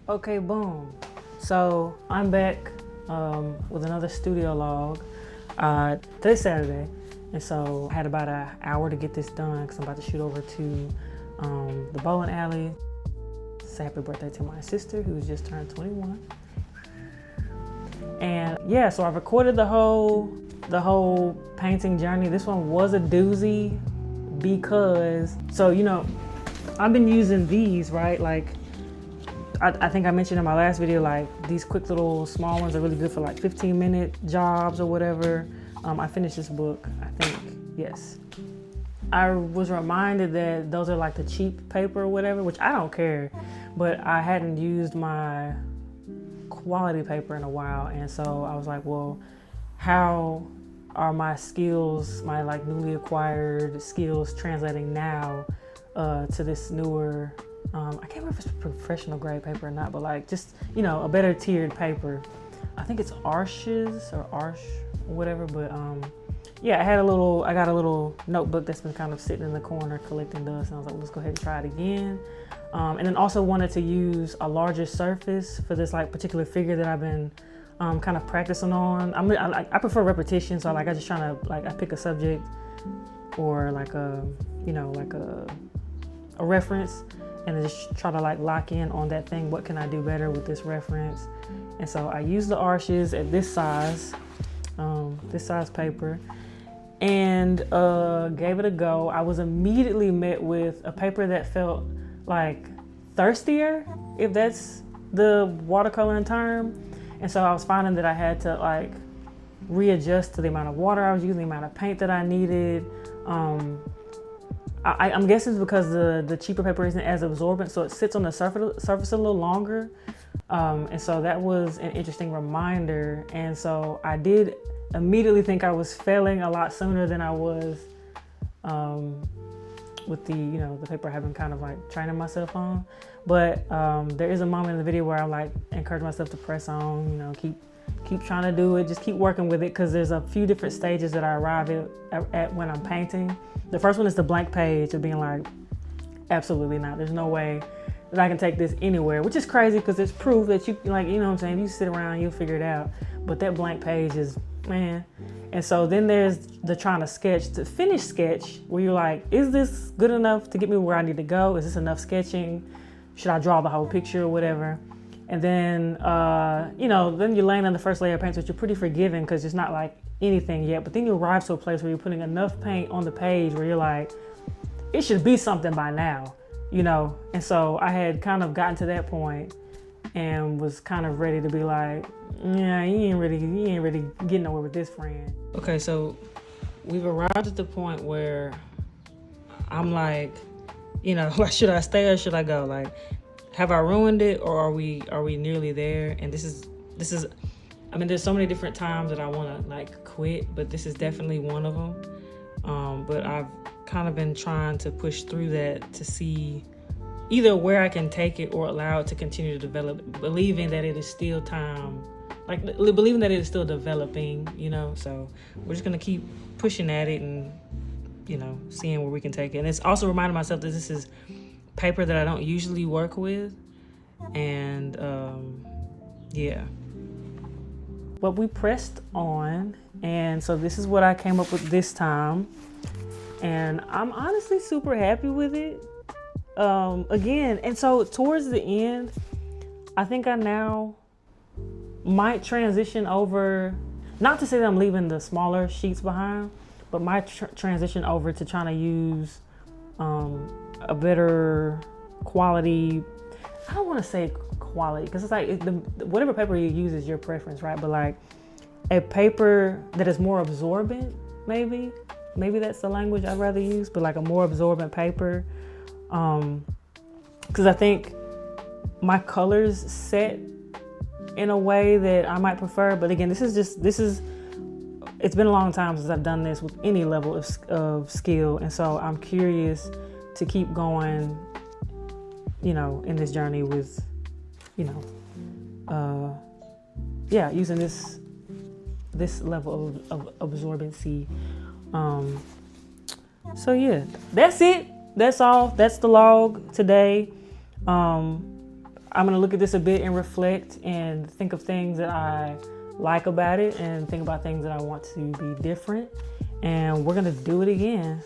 Okay, boom. So I'm back with another studio log. Today's Saturday, and so I had about an hour to get this done because I'm about to shoot over to the bowling alley. Say happy birthday to my sister who's just turned 21. And yeah, so I recorded the whole painting journey. This one was a doozy because I've been using these, right? Like I think I mentioned in my last video, like these quick little small ones are really good for like 15-minute jobs or whatever. I finished this book, I think, yes. I was reminded that those are like the cheap paper or whatever, which I don't care, but I hadn't used my quality paper in a while. And so I was like, well, how are my skills, my like newly acquired skills translating now to this newer, I can't remember if it's professional grade paper or not, but like just, a better tiered paper. I think it's Arches or Arch or whatever, but yeah, I got a little notebook that's been kind of sitting in the corner collecting dust, and I was like, let's go ahead and try it again. And then also wanted to use a larger surface for this like particular figure that I've been kind of practicing on. I prefer repetition, so I just trying to I pick a subject or like a reference, and then just try to lock in on that thing. What can I do better with this reference? And so I used the Arches at this size paper, and gave it a go. I was immediately met with a paper that felt like thirstier, if that's the watercoloring term. And so I was finding that I had to readjust to the amount of water I was using, the amount of paint that I needed. I'm guessing it's because the cheaper paper isn't as absorbent, so it sits on the surface a little longer. And so that was an interesting reminder. And so I did immediately think I was failing a lot sooner than I was with the paper I've been kind of training myself on. But there is a moment in the video where I encourage myself to press on, keep trying to do it, just keep working with it, because there's a few different stages that I arrive at when I'm painting. The first one is the blank page of being like, absolutely not. There's no way that I can take this anywhere, which is crazy because it's proof that you what I'm saying? You sit around, you'll figure it out. But that blank page is, man. And so then there's the trying to sketch, the finished sketch, where you're like, is this good enough to get me where I need to go? Is this enough sketching? Should I draw the whole picture or whatever? And then, then you're laying on the first layer of paint, which you're pretty forgiving because it's not anything yet. But then you arrive to a place where you're putting enough paint on the page where you're like, it should be something by now, And so I had kind of gotten to that point and was kind of ready to be like, yeah, you ain't really getting nowhere with this, friend. Okay, so we've arrived at the point where I'm like, should I stay or should I go? Have I ruined it, or are we nearly there? And this is there's so many different times that I want to quit, but this is definitely one of them. But I've kind of been trying to push through that to see either where I can take it or allow it to continue to develop, believing that it is still time, believing that it is still developing, so we're just going to keep pushing at it and, seeing where we can take it. And it's also reminding myself that this is paper that I don't usually work with. And, yeah. But we pressed on, and so this is what I came up with this time. And I'm honestly super happy with it. Again, and so towards the end, I think I now might transition over, not to say that I'm leaving the smaller sheets behind, but might transition over to trying to use a better quality. I don't want to say quality because it's whatever paper you use is your preference, right? But a paper that is more absorbent, maybe that's the language I'd rather use, but a more absorbent paper. Because I think my colors set in a way that I might prefer. But again, it's been a long time since I've done this with any level of skill. And so I'm curious to keep going, in this journey with, using this level of absorbency. So yeah, that's it. That's all. That's the log today. I'm gonna look at this a bit and reflect and think of things that I like about it and think about things that I want to be different. And we're gonna do it again.